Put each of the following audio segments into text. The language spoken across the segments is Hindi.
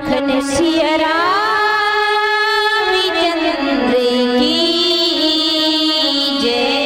लखन सिया रामचंद्र की जय।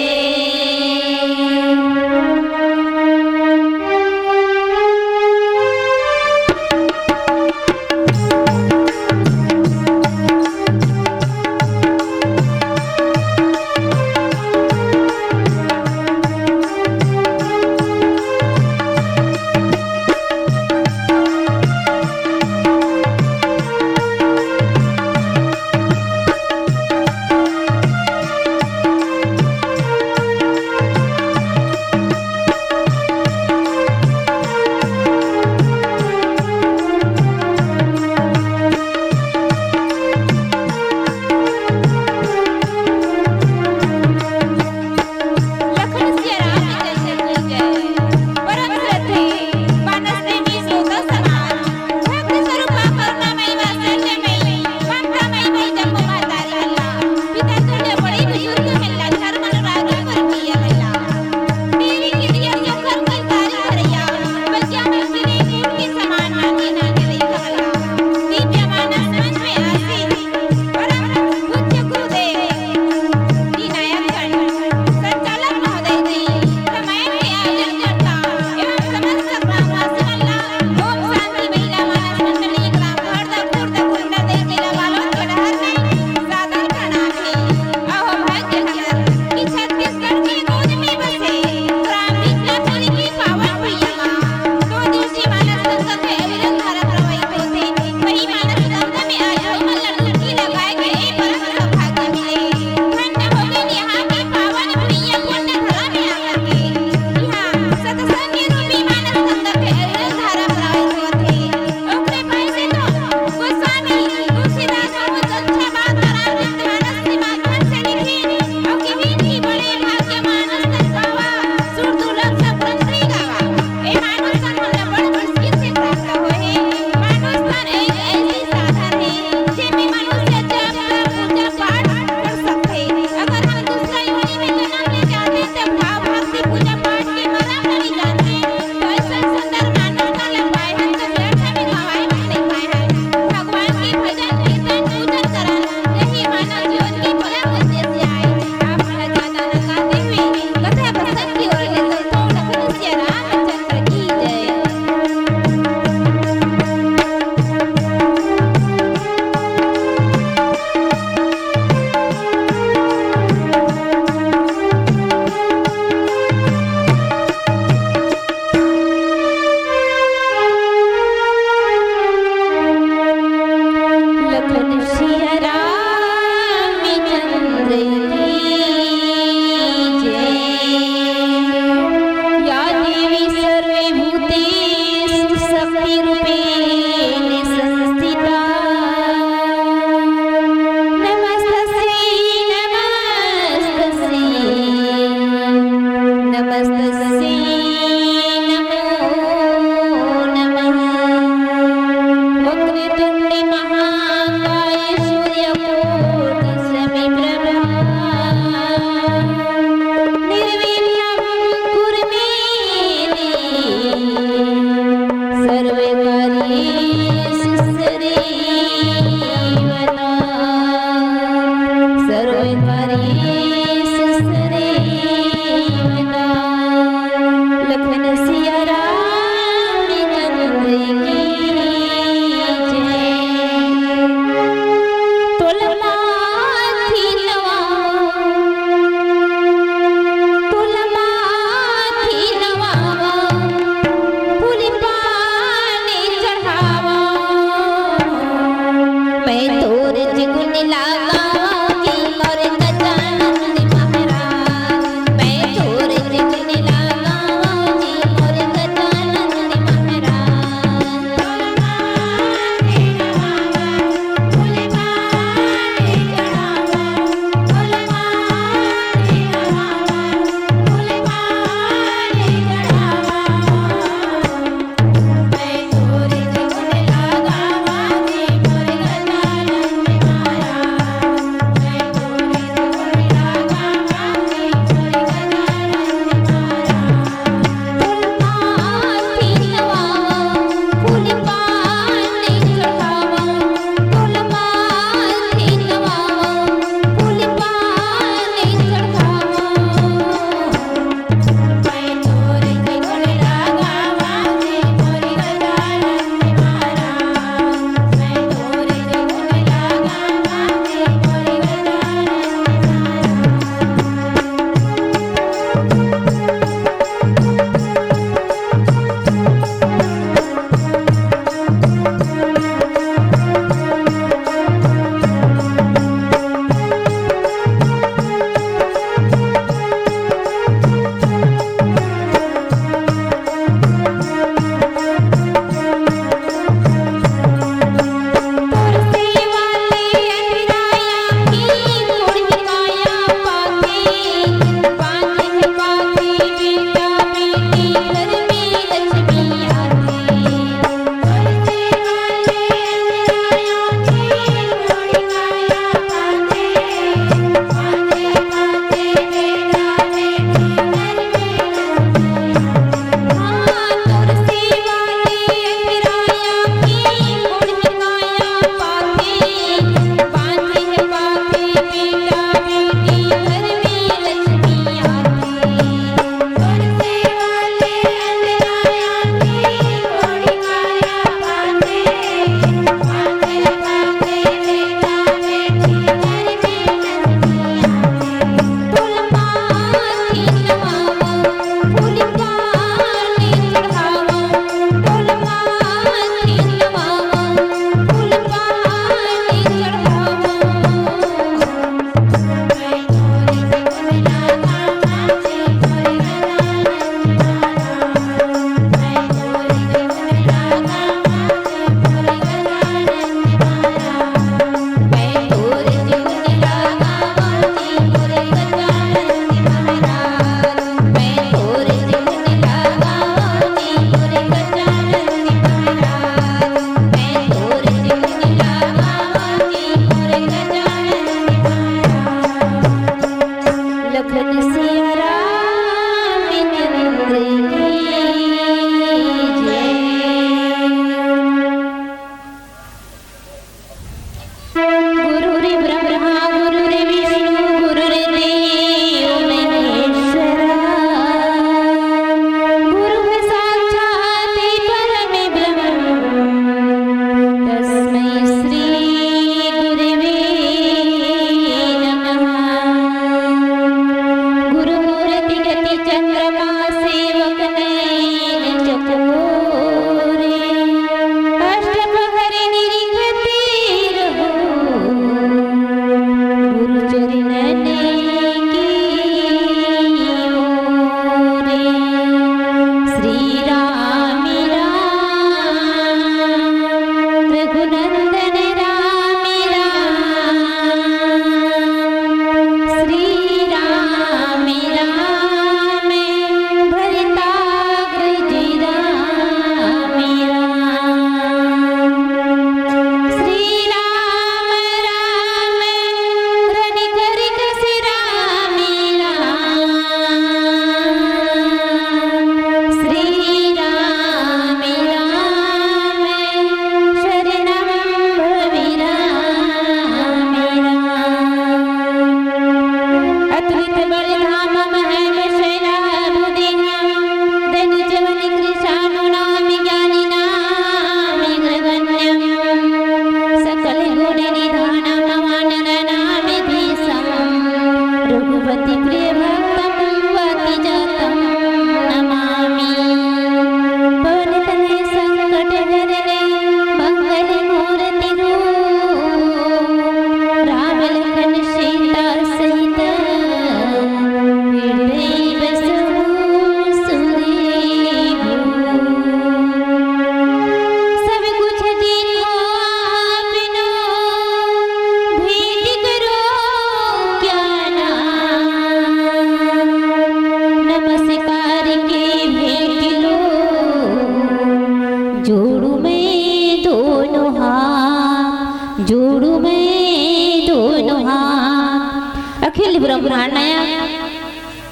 दोनों हाथ, जोड़ू मैं दोनों हाथ। अखिल ब्रह्मांड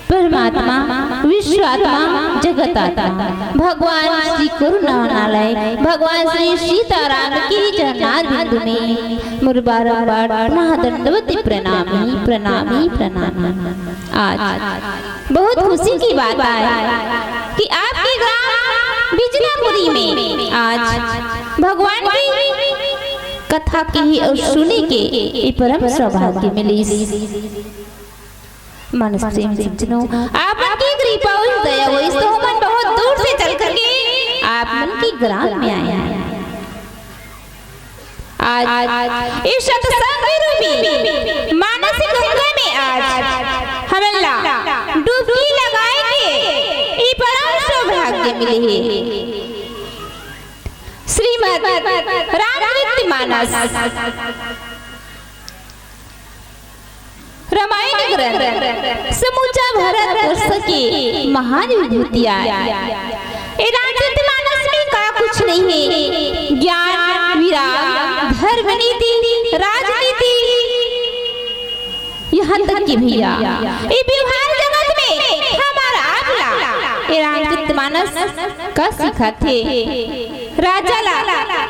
परमात्मा विश्वात्मा जगतात्मा भगवान श्री करुणालय भगवान श्री सीताराम की चरणार बिंदु में मुर बारंबार महादंडवती प्रणामी प्रणामी प्रणामी। आज बहुत खुशी की बात है कि आपके ग्राम बिजनापुरी में आज भगवान की कथा की और सुनी के परम सौभाग्य मिली। आपकी कृपा और दया हुई तो मन बहुत दूर से चल करके आप मन की ग्राम में आए हैं। आज इस सत्संग रूपी मानस गंगा में आज हम डुबकी लगाएंगे, ये परम सौभाग्य मिले है। श्रीमद् रामचरितमानस रामायण ग्रंथ समूचा भारतवर्ष की महान विभूतियां। रामचरितमानस में का कुछ नहीं है, ज्ञान विराग धर्म नीति राजनीति यहाँ तक कि भैया ये व्यवहार जगत में हमारा आपला रामचरितमानस का सिखा थे। राजा ला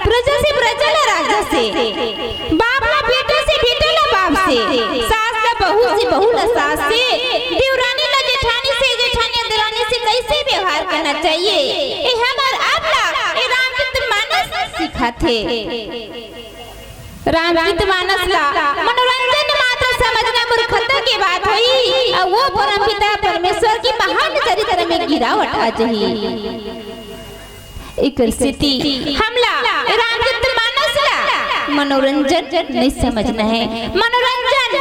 प्रजा से प्रजा ला राजा से, बाप ला बेटा से बेटा ला बाप से, सास ला बहू से बहू ला सास से, देवरानी ला जेठानी से जेठानी देवरानी से कैसे व्यवहार करना चाहिए ये हमार आपला ये रामचरितमानस सिखा थे। रामचरितमानस ला मनोरंजन मात्र समझना मूर्खता की बात हुई और वो परमपिता परमेश्वर की महान चरित्र में गिरावट आ जाही। एक स्थिति हमला रामचरितमानस ला मनोरंजन नहीं समझना है, मनोरंजन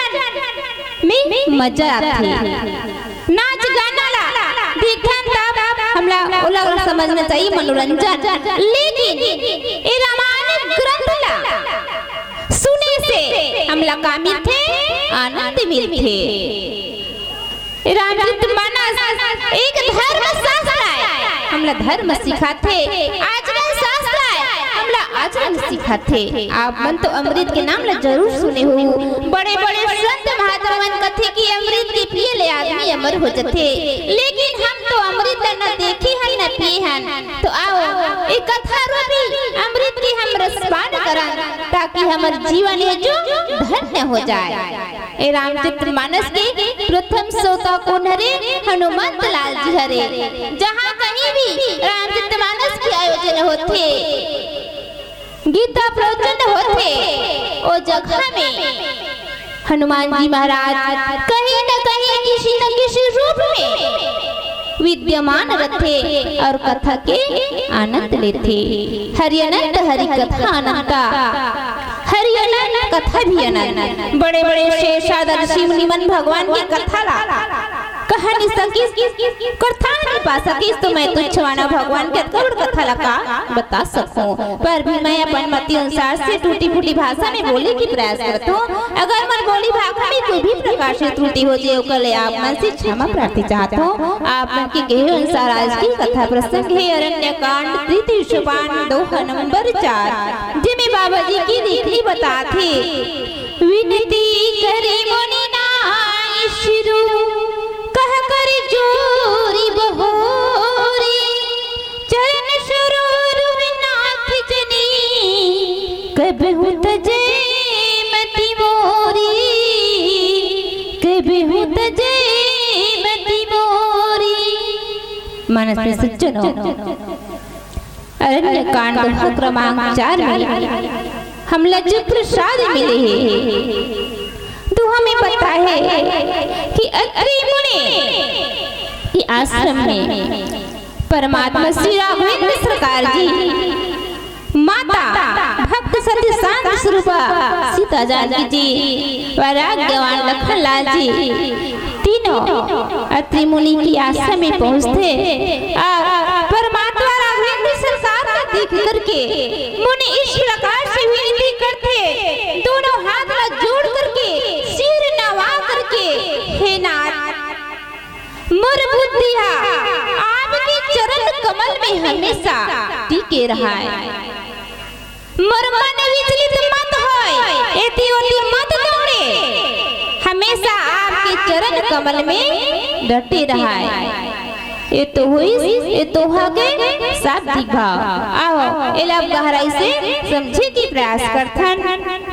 में मजा आती नाच गाना ला देखन तब हमला ओला समझना चाहिए मनोरंजन। लेकिन ये रामायण ग्रंथ ला सुने से हमला का मिलते आनंद मिलते। रामचरितमानस एक धर्म शास्त्र है, हमला धर्म सिखाते, आचरण शास्त्र है, हमला आचरण सिखाते। आप मन तो अमृत के नाम ला जरूर सुने हो, बड़े बड़े संत महात्मा कथे कि अमृत के पिए ले आदमी अमर हो जाते, लेकिन हम तो अमृत न देखे हैं न पिए हैं। तो आओ एक कथा रूपी अमृत की हम रसपान करन ताकि हमार जीवन है जो धन्य हो जाए। ए रामचरितमानस के प्रथम श्रोता कौन हरे? हनुमंत लाल जी हरे। जहाँ कहीं भी रामचरितमानस के आयोजन होते, गीता प्रवचन होते, ओ जगह में हनुमान जी महाराज कहीं न कहीं किसी न किसी रूप में विद्यमान रहते और कथा के आनंद लेते। हरि अनंत हरि कथा अनंता, हरि अनंत कथा भी अनंत। बड़े बड़े शेषाद ऋषि मुनिमन भगवान की कथा ला कहानी सकीस कथा नहीं पा सकीस तो मैं तुच्छवाना भगवान के कौन कथा लगा बता सकूं, पर भी मैं अपन मति अनुसार से टूटी फूटी भाषा में बोले की प्रयास करता हूँ। अगर मन बोली भाषा में कोई भी प्रकार से त्रुटि हो जाए कल आप मन से क्षमा प्रार्थी चाहता हूँ। आप मन के कहे अनुसार आज की कथा प्रसंग है अरण्यकांड तृतीय सोपान दोहा नंबर 4, जिसमें बाबा जी की रीति बताते। विनती करे मुनि नाई शिरु कह कर जोरी बहोरी, चरण सरोवर नाथ जनी कबहु तजे मति मोरी, कबहु तजे मति मोरी। मानस में सज्जनों अरण्यकांड दोहा क्रमांक 4 में हम लज्ज प्रसाद मिले हैं। दोहा में पता है कि अत्रि मुनि आश्रम में परमात्मा श्री राघवेंद्र सरकार जी, माता भक्त सती शांत स्वरूपा सीता जानकी जी, वैराग्यवान लखन लाल जी तीनों अत्रि मुनि की आश्रम में पहुंचते। परमात्मा राघवेंद्र सरकार को देख करके मुनि इस प्रकार से विनती करते, दोनों हाथ जोड़ करके सिर नवा करके, हे नाथ मोर बुद्धिया आपके चरण कमल में हमेशा टिके रहा है। मोर मन विचलित मत होय, एती ओती मत दौड़े, हमेशा आपके चरण कमल में डटे रहाय। ये तो हुई, ये तो होगे शाब्दिक भाव। आओ एला गहराई से समझे की प्रयास करथन।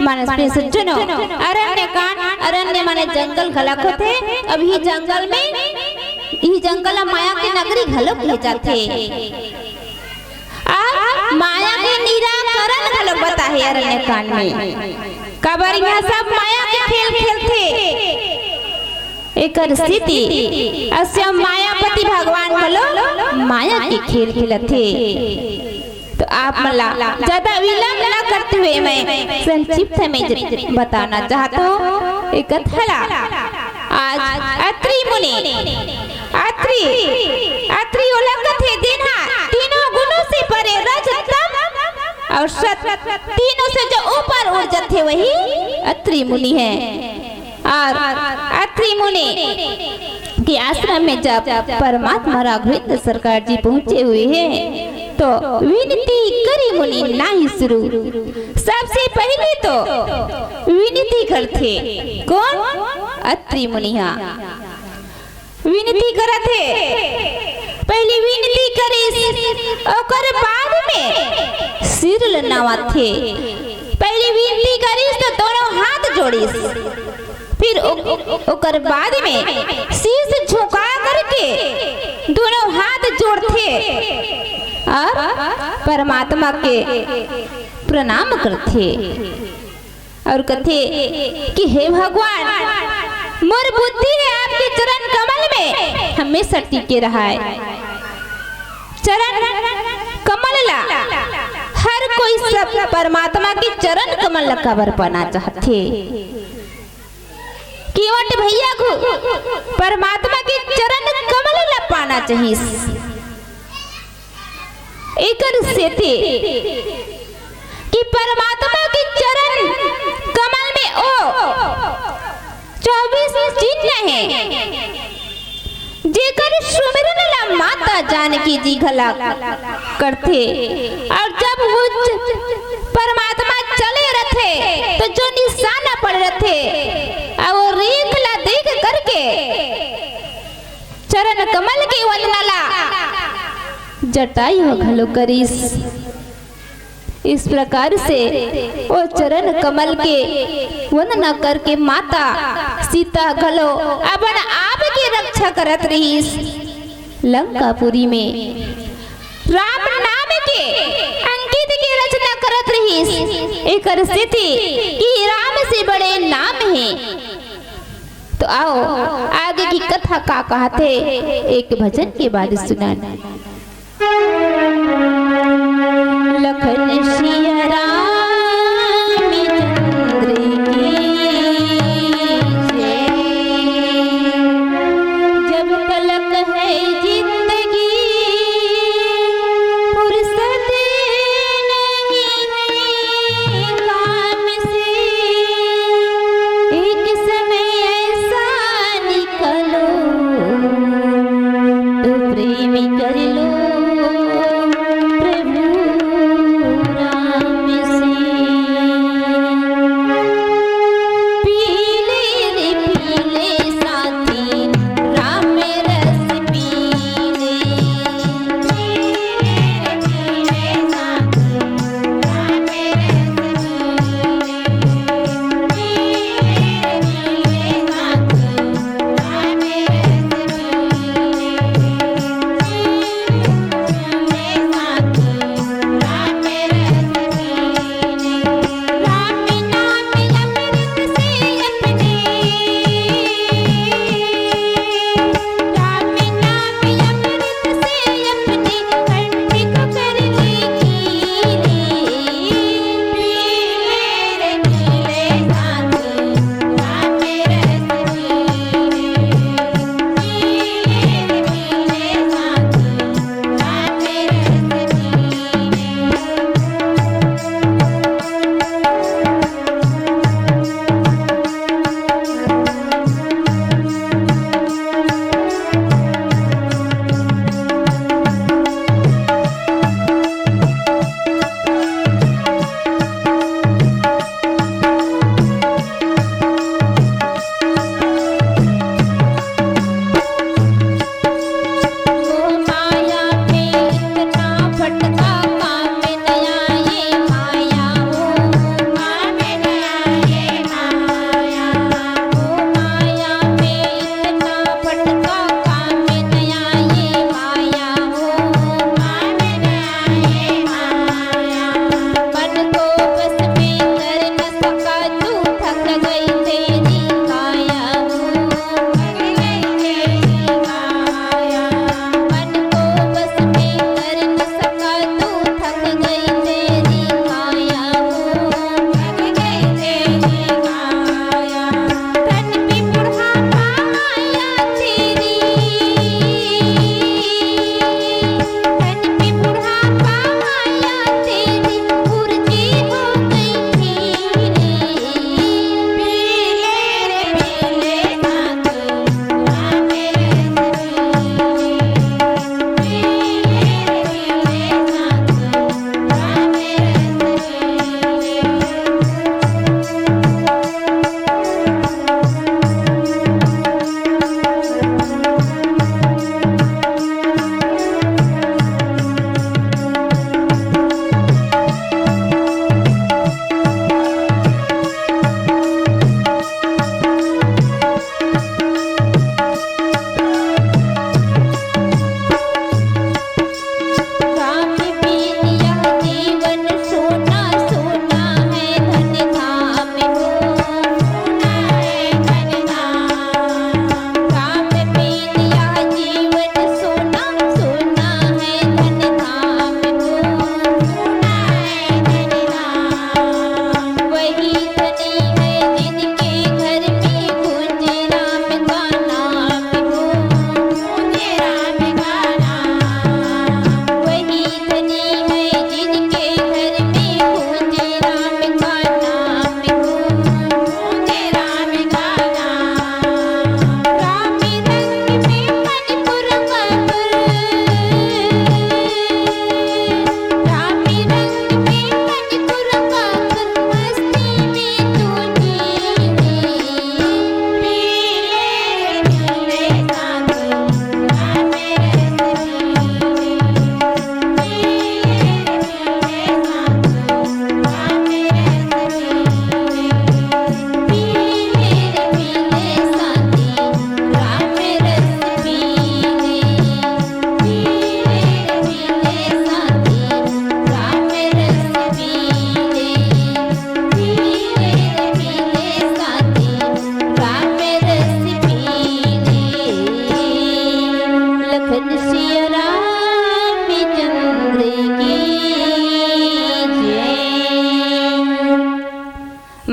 मानस पे सज्जनो, अरण्य कांड, अरण्य माने जंगल घलक होथे। अब ही जंगल में, ही जंगल माया के नगरी घलक ले जाथे। माया के निराकरण घलक बताहे अरण्य कांड में। काबर यहाँ सब माया के खेल खेलथे। एकर स्थिति अस्य मायापति भगवान घलो माया के खेल खेलथे। तो आप मला ज्यादा विलंब न करते हुए मैं संक्षिप्त में बताना चाहता हूँ। एक कथा आज अत्रि मुनि, अत्रि उलंघ थे दिना तीनों गुणों से परे रजतम और सत, तीनों से जो ऊपर उड़ जाते वही अत्रि मुनि है। और अत्रि मुनि के आश्रम में जब परमात्मा राघवेंद्र सरकार जी पहुंचे हुए हैं तो विनती करी मुनि नहीं शुरू। सबसे पहले तो विनती करते कौन? अत्रि मुनि विनती करते। पहले विनती करे और बाद में सिर लनावा थे। पहले विनती करीस तो दोनों हाथ जोड़ीस, फिर ओकर बाद में शीश झुका करके दोनों हाथ जोड़ते और परमात्मा के प्रणाम करते और कहते कि हे भगवान, मोर बुद्धि है आपके चरण कमल में हमेशा टिके रहा है। चरण कमल ला हर कोई सब परमात्मा के चरण कमल ला कबर पाना चाहते। केवट भैया को परमात्मा के चरण कमल ला पाना चाहिए। एकर से थे कि परमात्मा के चरण कमल में ओ 24 चिन्ह है जेकर सुमिरन ला माता जानकी जी घला करते। और जब वो परमात्मा चले रहते तो जो निशाना पड़ रहते और रेख ला देख करके चरण कमल के वंदना ला जटाई हो घलो करीस। इस प्रकार से वो चरण कमल के वंदना करके माता सीता घलो अपन आप की रक्षा करत रहीस। लंकापुरी में राम नाम के अंकित की रचना करत रहीस। एक स्थिति कि राम से बड़े नाम है। तो आओ आगे की कथा का कहते एक भजन के बाद सुनाना। लखन सिया राम चंद्र की जय, जब तलक है जिंदगी फुर्सत नहीं है काम से, एक समय ऐसा निकलो तो प्रेम कर लो प्रभु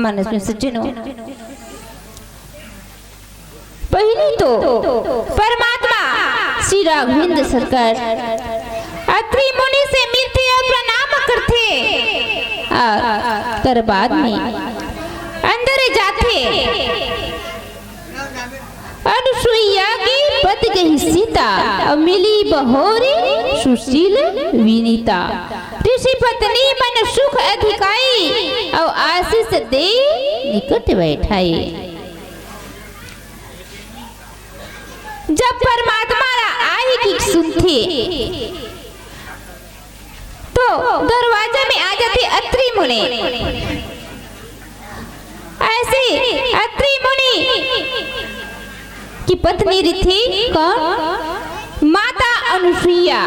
मानस में सज्जनों, पहले तो परमात्मा श्री राघवेंद्र सरकार अत्रि मुनि से मिलते और प्रणाम करते और कर बाद में अंदर जाते। अनुसुईया की पति गई सीता और मिली बहोरी सुशील विनीता। ऋषि पत्नी मन सुख अधिकाई और आशीष दे निकट बैठाई। जब परमात्मा आई की सुनते तो दरवाजा में आ जाते अत्रि मुनि। ऐसे अत्रि मुनि की पत्नी थी कौन? माता अनुसुईया।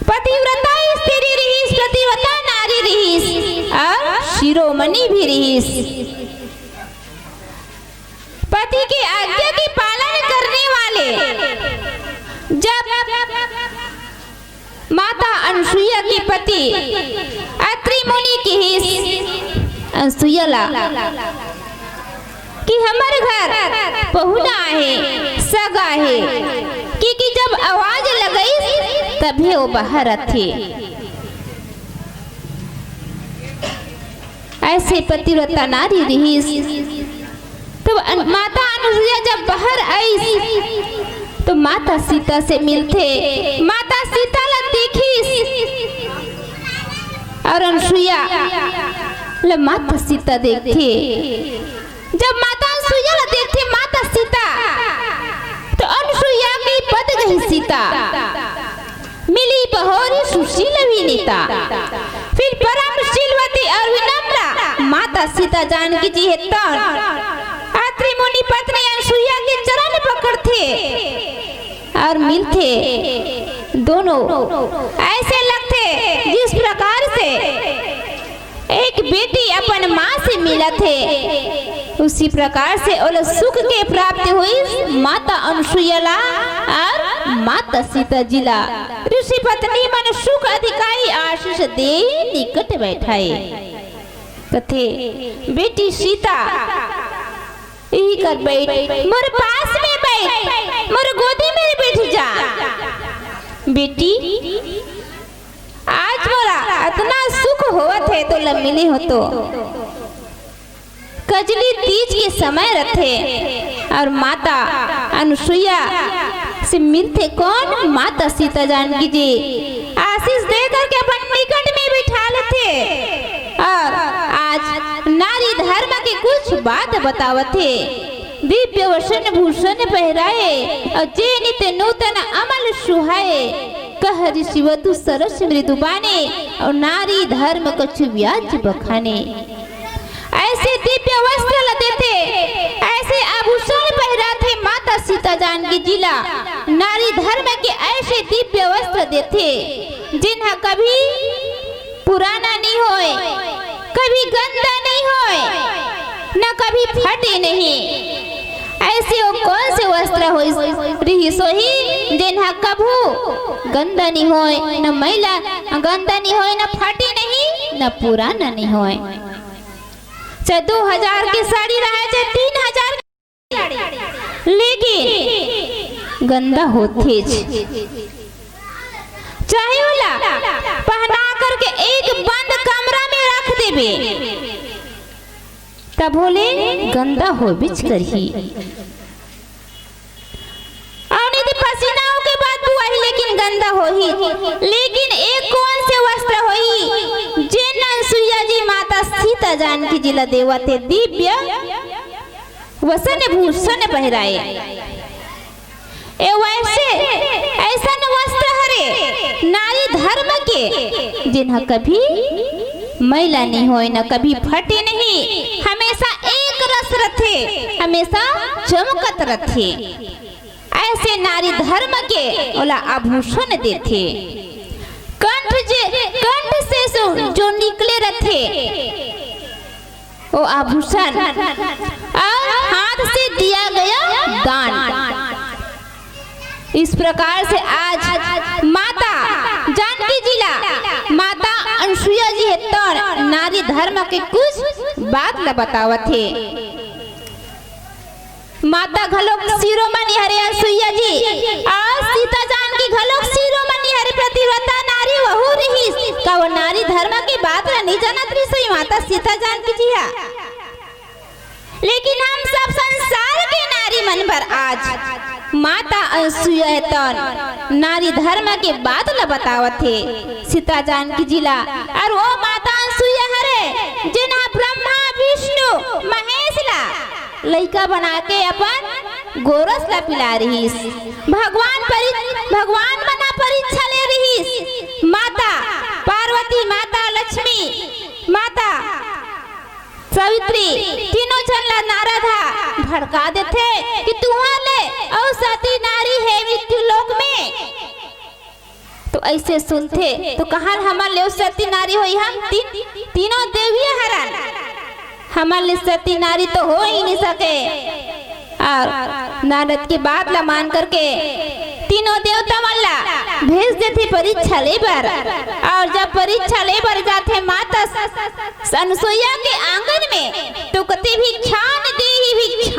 पतिव्रता स्त्री रहीस, पतिव्रता नारी रहीस और शिरोमणि भी रहीस। पति की आज्ञा की पालन करने वाले। जब माता अनुसुईया के पति अत्रि मुनि की हिस अनुसुईया कि हमारे घर पहुना है, सगा है, क्योंकि जब आवाज लगई तभी वो बाहर थे। ऐसे पतिव्रता नारी रही। तो माता अनुसुईया जब बाहर आई तो माता सीता से मिलते। माता सीता ला देखी और अनुसुईया ला माता सीता देखते। जब माता अनुसुईया ला देखते माता सीता तो अनुसुईया की पद गई सीता मिली बहोरी सुशील विनीता। फिर परम शीलवती और विनम्र माता सीता जानकी जी है अत्रि मुनि पत्नी अनुसुईया के चरण पकड़ते और मिलते। दोनों ऐसे लगते जिस प्रकार से एक बेटी अपन माँ से मिला थे, उसी प्रकार से और सुख के प्राप्ति हुई माता अनुसुईया ला और माता सीता जी ला। ऋषि पत्नी मन सुख अधिकाई आशीष दे निकट बैठाए। कथे बेटी सीता यही कर बैठ, मोर पास में बैठ, मोर गोदी में बैठ जा। बेटी आज मोरा इतना सुख होवत है तो मिले हो तो कजली तीज के समय रथे और माता अनुसुईया से मिलते कौन? माता सीता जानकी जी आशीष दे करके अपन निकट में बिठा लेते और आज नारी धर्म के कुछ बात बतावते। दिव्य वसन भूषण पहराए और जे नित्य नूतन अमल सुहाए। कह ऋषि वधु सरस मृदु बाने और नारी धर्म कछु व्याज बखाने। ऐसे दिव्य वस्त्र देते, ऐसे आभूषण पहराते माता सीता जानकी जिला। नारी धर्म के ऐसे दिव्य वस्त्र देते जिन्हें कभी पुराना नहीं होए, कभी गंदा नहीं होए, न कभी फटे नहीं। ऐसे वो कौन से वस्त्र हो रही सोही जिन्हें कभू गंदा नहीं होए, न मैला गंदा नहीं होए, न फटे नहीं, न पुराना नहीं होए। चाहे 2000 की साड़ी रहे चाहे 3000 की साड़ी, लेकिन गंदा होते चाहे वाला पहना करके एक बंद कमरा में रख देवे तब बोले गंदा हो बिच कर ही पसीनाओं के बाद बुआ ही लेकिन गंदा हो ही। लेकिन एक कौन से वस्त्र होई जिन अनुसुईया जी माता सीता जानकी जी ला देवते दिव्य वसन भूषण पहराए। ए वैसे ऐसा वस्त्र हरे नारी धर्म के जिन्हें कभी मैला नहीं होए, न कभी फटे नहीं, हमेशा एक रस रथे, हमेशा चमकत रथे। ऐसे नारी धर्म के ओला आभूषण देते। कंठ से जो निकले रथे वो आभूषण और हाथ से दिया गया दान। इस प्रकार से आज माता जानकी जिला माता अनुसुईया जी है तो नारी धर्म के कुछ बात ल बतावत हे। माता घलोक शिरोमणि हरे अनसुईया जी और सीता जानकी घलोक शिरोमणि हरे प्रतिव्रता नारी वहू रही का वो नारी धर्म की बात ल नहीं जानत रही सोई माता सीता जानकी जी हा। लेकिन हम सब संसार के नारी मन पर आज माता अनसुईया तो नारी धर्म के बात ल बतावत थे सीता जानकी जिला और वो माता अनसुईया हरे जिन्हा ब्रह्मा विष्णु महेश ला लइका बना के अपन गोरस ला पिला रही। भगवान बना परीक्षा ले रही। माता पार्वती, माता लक्ष्मी, माता सावित्री तीनों जन ला नारद हा भड़का देते कि तुम्हारे ले और सती नारी है मृत्यु लोक में। तो ऐसे सुनते तो कहाँ हमार ले सती नारी हुई। हम तीनों देवी हरन हमारे सती नारी तो हो ही नहीं सके। और नारद की बात ला मान करके तीनों देवता मल्ला भेज देते परीक्षा ले बर। और जब परीक्षा ले बर जाते माता अनसुईया के आंगन में तो कति भिक्षा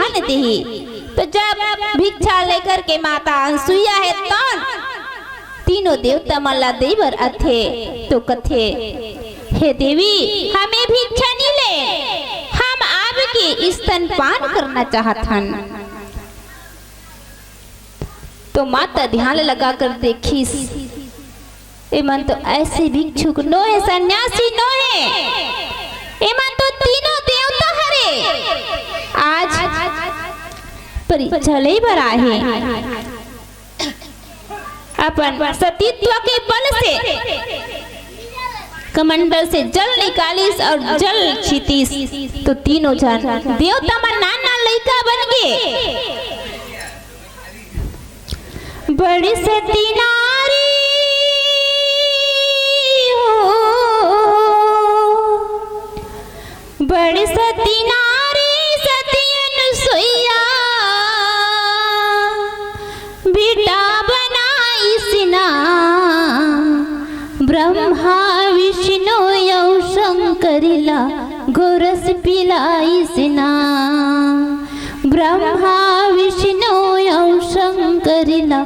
न दी। तो जब भिक्षा लेकर के माता अनसुईया है तो तीनों देवता मल्ला देवर अथे तो कथे हे देवी हमें भिक्षा नहीं ले, हम आपके स्तनपान करना चाहतन। तो माता ध्यान लगा कर देखी एमन तो ऐसे भिक्षुक नो है, सन्यासी नो है, एमन तो तीनों देवता हरे आज परीक्षा ले बर आए अपन सतीत्व के बल से कमंडल से जल निकालिस और जल छितीस। तो तीनों जन देवता मन नाना लइका बन गए। बड़ी सती नारी हो, बड़ी सती नारी सती अनसुईया बेटा बनाई सिना ब्रह्मा विष्णु यौ शंकरिला गोरस पिलाई सिना। ब्रह्मा विष्णु यौ शंकरिला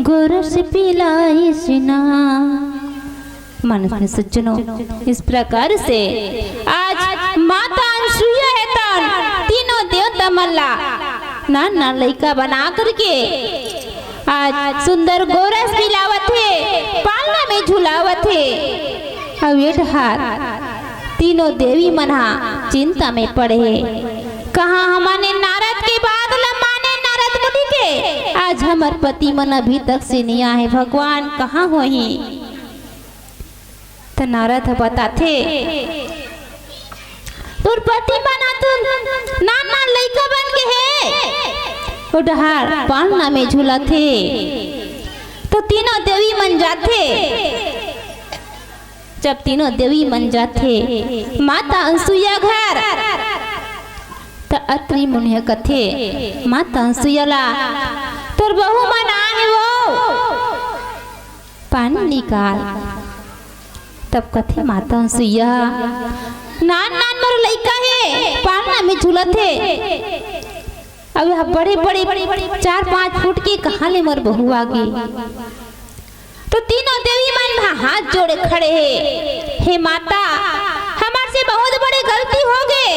गोरस पिलाई सिना। मानस सज्जनों इस प्रकार से आज माता अनसुईया है तो तीनों देवता मल्ला नाना लइका बना करके आज सुंदर गोरस पिलावत है, पालना में झुलावत है। अवेट हार तीनों देवी मना चिंता में पड़े। कहाँ हमारे नारद के बाद माने नारद मुनि के आज हमार पति मन अभी तक से नहीं आए, भगवान कहाँ हो ही। तो नारद बताते तुर पति बना तुम नाना लइका बन के है उड़हार पालना में झूला थे। तो तीनों देवी मन जाते। जब तीनों देवी मन जाते माता अनसुईया घर तो अत्रि मुनि कथे माता अनसुईया ला तोर बहू मन आए वो पानी निकाल। तब कथे माता अनसुईया नान मोर लइका है पालना में झूला थे। अब बड़े 4-5 फुट की कहाँ ले मोर बहू आ गई। तो तीनों देवी मन हाथ जोड़े खड़े हैं, हे माता हमारे से बहुत बड़ी गलती हो गई,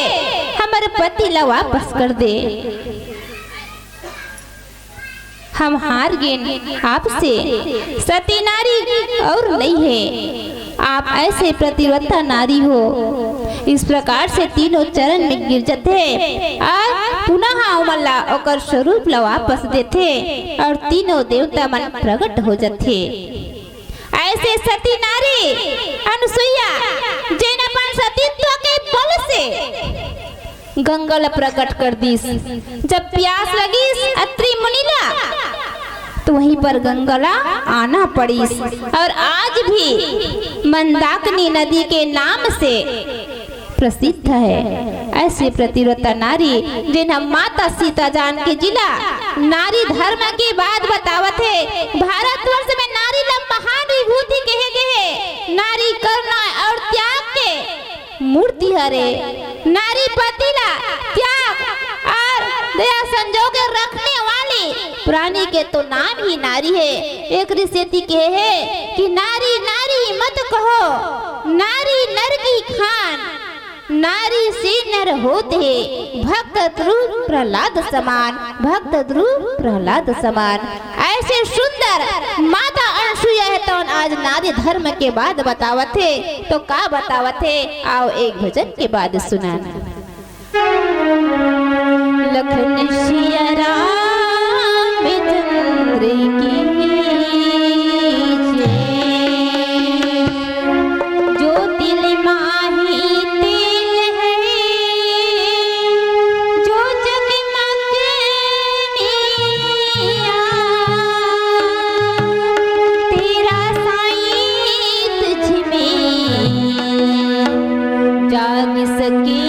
हमारे पति ला वापस कर दे। हम हार गए आपसे, सती नारी और नहीं है, आप ऐसे प्रतिव्रता नारी हो। इस प्रकार से तीनों चरण में गिर जाते और पुनः मल्ला ओकर स्वरूप ला वापस देते और तीनों देवता मन प्रकट हो जाते। ऐसे सती नारी अनसुईया जैन अपन सतीत्व के बल से गंगा ला प्रकट कर दी। जब प्यास लगी अत्रि मुनि ला तो वहीं पर गंगा ला आना पड़ी। और आज भी मंदाकिनी नदी के नाम से प्रसिद्ध है। ऐसे प्रतिव्रता नारी जिन्हें माता सीता जानकी जिला नारी धर्म की बात बतावत है। भारतवर्ष में नारी ला महान विभूति कहे गए, नारी करुणा और त्याग के मूर्ति हरे। नारी पतिला त्याग और दया संजो के रखने वाली प्राणी के तो नाम ही नारी है। एक ऋषि कहे है कि नारी नारी मत कहो, नारी नर की खान, नारी से नर होते भक्त ध्रुव प्रहलाद समान, भक्त ध्रुव प्रहलाद समान। ऐसे सुंदर माता अनसुईया है तो आज नारी धर्म के बाद बतावत है, तो का बतावत है आओ एक भजन के बाद सुनाना। लखन सिया राम चंद्र की जय, जो दिल माही तिल है, जो जगमग मिया, तेरा साईं तुझ में जाग सके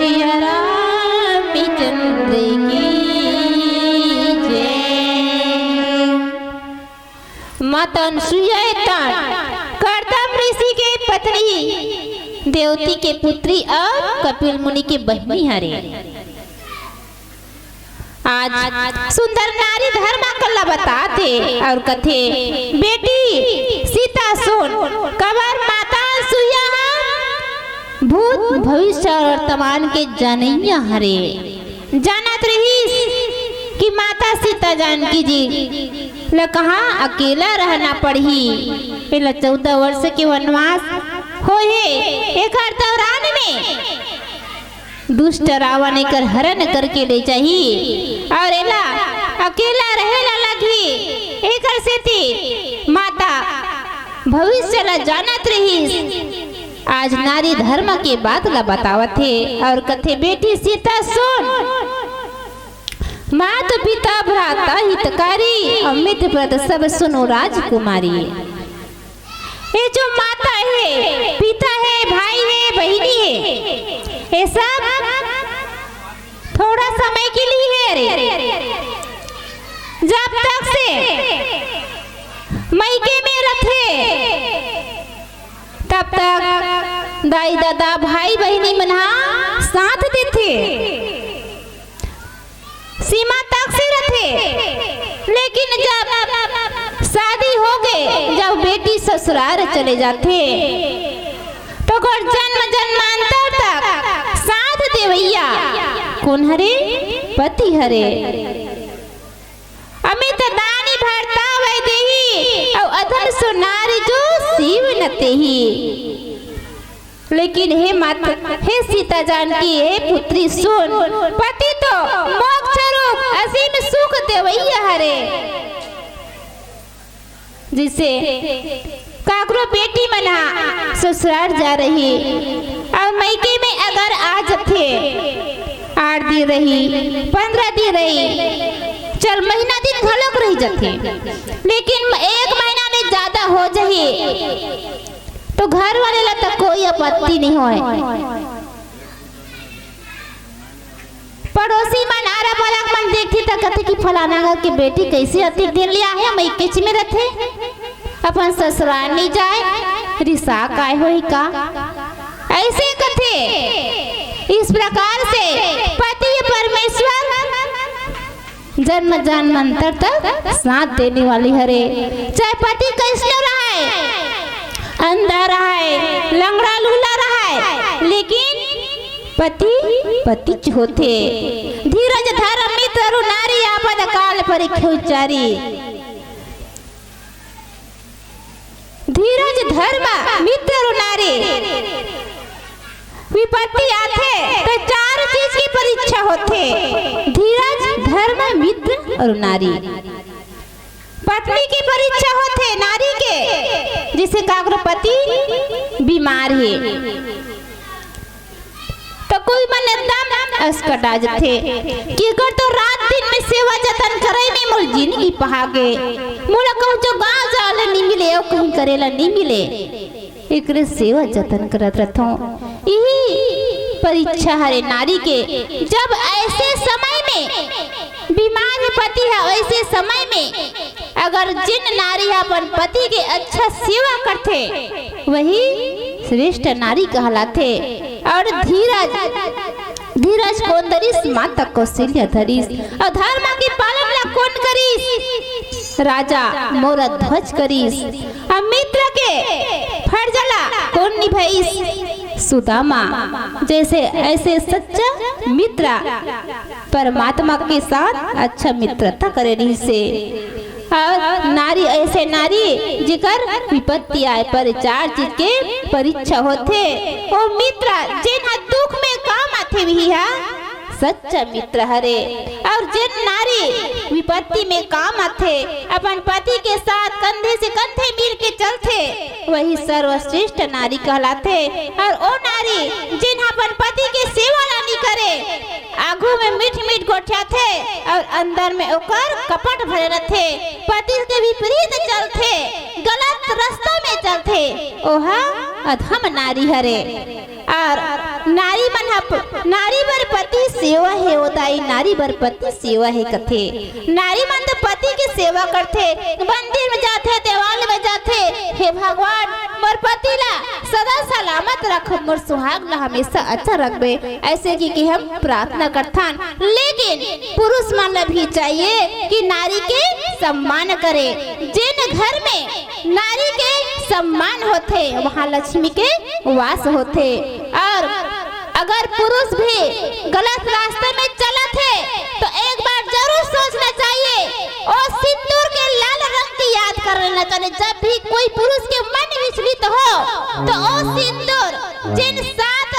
सिया रामचंद्र की जय। माता अनुसुईया कर्दम ऋषि के पत्नी, देवती के पुत्री और कपिल मुनि के बहनी हरे। आज सुंदर नारी धर्म कला बताते और कथे बेटी सीता सुन कबर माता अनुसुईया भूत भविष्य और वर्तमान के जानैया हरे। जानत रही कि माता सीता जानकी जी ल कहाँ अकेला रहना पड़ी। 14 वर्ष के वनवास होए एक दौरान में दुष्ट रावण एकर हरण करके ले जाही और एला अकेला रहेला लगी। एकर सेती माता भविष्य ला जानत रही। आज नारी धर्म के बात ला बतावत है और कथे बेटी सीता सुन मात पिता भ्राता हितकारी अमित व्रत सब सुनो राजकुमारी। ये जो माता है, पिता है, भाई है, बहनी है, ये सब थोड़ा समय के लिए है रे। जब तक से मायके में रखे तब तक दाई दादा भाई बहनी मना साथ देते, सीमा तक से रखे। लेकिन जब शादी हो गए, जब बेटी ससुराल चले जाते तो जन्म जन्मांतर तक साथ देवैया कौन हरे? पति हरे। अमित दानी भरता वै देही और अधम सुनारी जो शिव नते ही। लेकिन हे माता, हे सीता जानकी, हे पुत्री सुन पति तो मोक्ष रूप असीम सुख देवैया हरे। जिसे काकरो बेटी मना ससुराल जा रही और मायके में अगर आ जाते 8 दिन रही, 15 दिन रही, चल महीना दिन घलोक रही जाते। लेकिन 1 महीना में ज्यादा हो जाए तो घर वाले ला तक कोई आपत्ति नहीं होए। पड़ोसी मन आरा पलक मन देखती तक कहते कि फलाना घर की बेटी कैसे अति दिन लिया है मायके में रहते, अपन ससुराल नहीं जाए, रिसा काय होई का ऐसे कथे। इस प्रकार से पति परमेश्वर जन्म जन्मांतर तक साथ देने वाली हरे। चाहे पति कैसे रहा है, अंधा रहा है, लंगड़ा लूला रहा है, लेकिन पति पति होते। धीरज धर्म मित्र नारी आपद काल परीक्षा उच्चारी। धीरज धर्म मित्र नारी विपत्ति आते तो 4 चीज की परीक्षा होते, धीरज धर्म मित्र और नारी। पत्नी की परीक्षा होते नारी के, जिसे काग्र पति बीमार है तो कोई मन एकदम अस्कटा जाते कि अगर तो रात दिन में सेवा जतन करे में मोर जिंदगी पहागे, मोला कहूं जो गांव जाले नहीं मिले और कहीं करेला नहीं मिले, एकरे सेवा जतन करत रहथो। यही परीक्षा हरे नारी के। जब ऐसे समय में बीमार पति है, ऐसे समय में अगर जिन नारी अपन पति के अच्छा सेवा करते वही श्रेष्ठ नारी कहलाते। और धीरज धीरज कौन धरिस? माता कौशल्या धरिस। और धर्म के पालन ला कौन करिस? राजा मोर ध्वज करिस। और मित्र के फर्जला कौन निभाइस? सुदामा। जैसे ऐसे सच्चा मित्र परमात्मा के साथ अच्छा मित्रता करे रही से। और नारी ऐसे नारी जिकर विपत्ति आए पर 4 चीज के परीक्षा होते। वो मित्र जिन दुख में काम आते भी है सच्चा मित्र हरे। और जिन नारी विपत्ति में काम आते अपन पति के साथ कंधे से कंधे मिल के चलते वही सर्वश्रेष्ठ नारी कहलाते। और वो नारी जिन अपन पति के सेवा नहीं करे, आगू में मीठ मीठ गोठिया थे और अंदर में ओकर कपट भरे रहते, पति के विपरीत चलते, गलत रास्ता में चलते, ओहा अधम नारी हरे। और नारी बर पति सेवा है होताई, नारी बर पति सेवा है कथे। नारी मन तो पति की सेवा करथे, मंदिर में जाथे, देवाल में जाथे, हे भगवान मोर पति ला सदा सलामत रख, मोर सुहाग ला हमेशा अच्छा रखबे, ऐसे की हम प्रार्थना करथन। लेकिन पुरुष मन ला भी चाहिए कि नारी के सम्मान करे। जिन घर में नारी के सम्मान होथे वहाँ लक्ष्मी के वास होथे। और अगर पुरुष भी गलत रास्ते में चलत है तो एक बार जरूर सोचना चाहिए और सिंदूर के लाल रंग की याद कर लेना चाहिए। जब भी कोई पुरुष के मन विचलित हो तो ओ सिंदूर जिन 7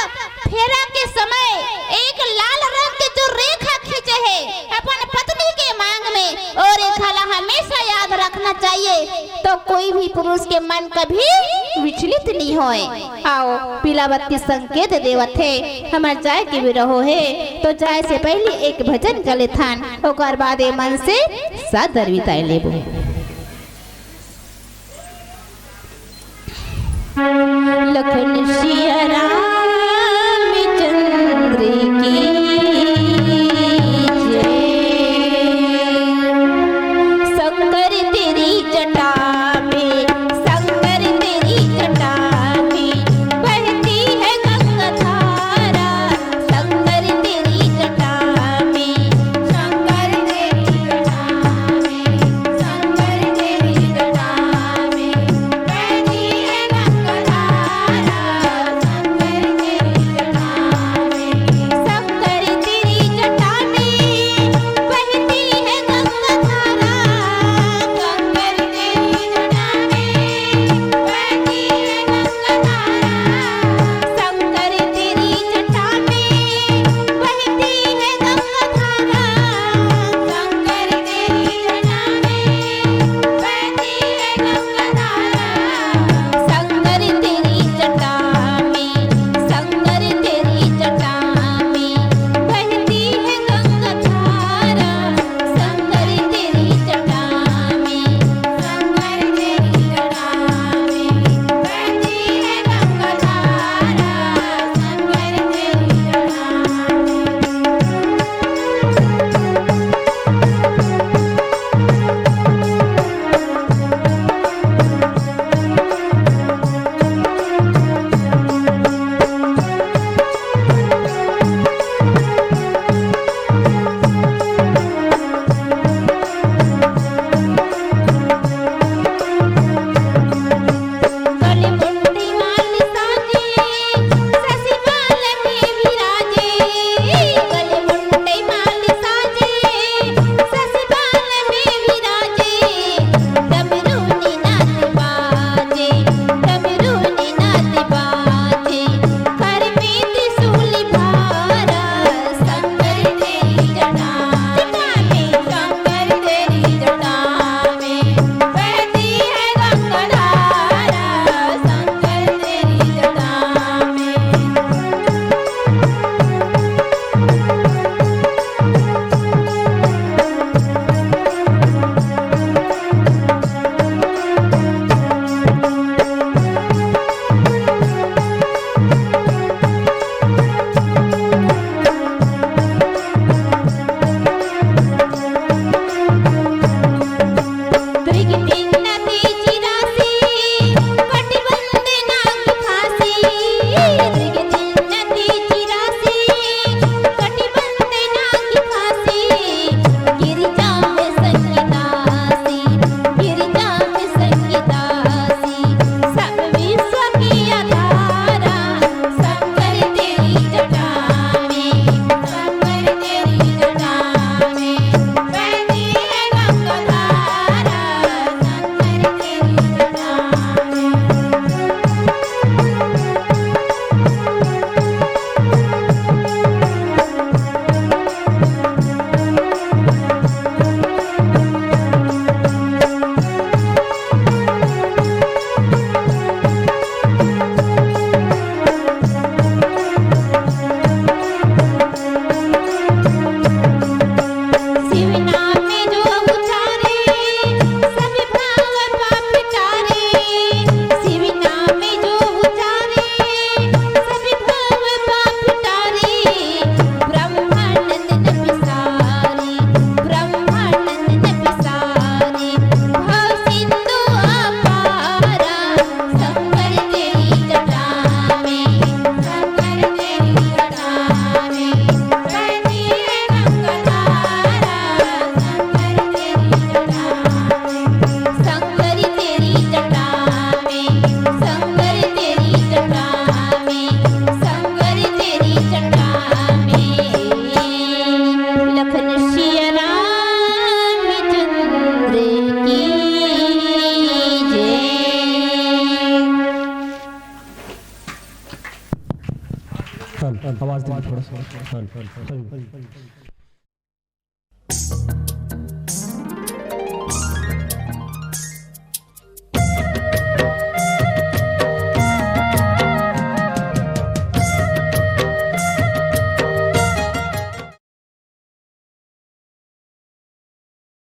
फेरा के समय एक लाल रंग के जो रेखा खींचे है अपन पत्नी के मांग में, और रेखा ला हमेशा याद रखना चाहिए तो कोई भी पुरुष के मन कभी विचलित नहीं होए। आओ पीला बत्ती संकेत देवत है हमार जाए के भी रहो है, तो जाए से पहले एक भजन गले थान, ओकर बाद मन से सादर बिताए लेबो। लखन सिया रामचंद्र की आवाज दीजिए थोड़ा सा।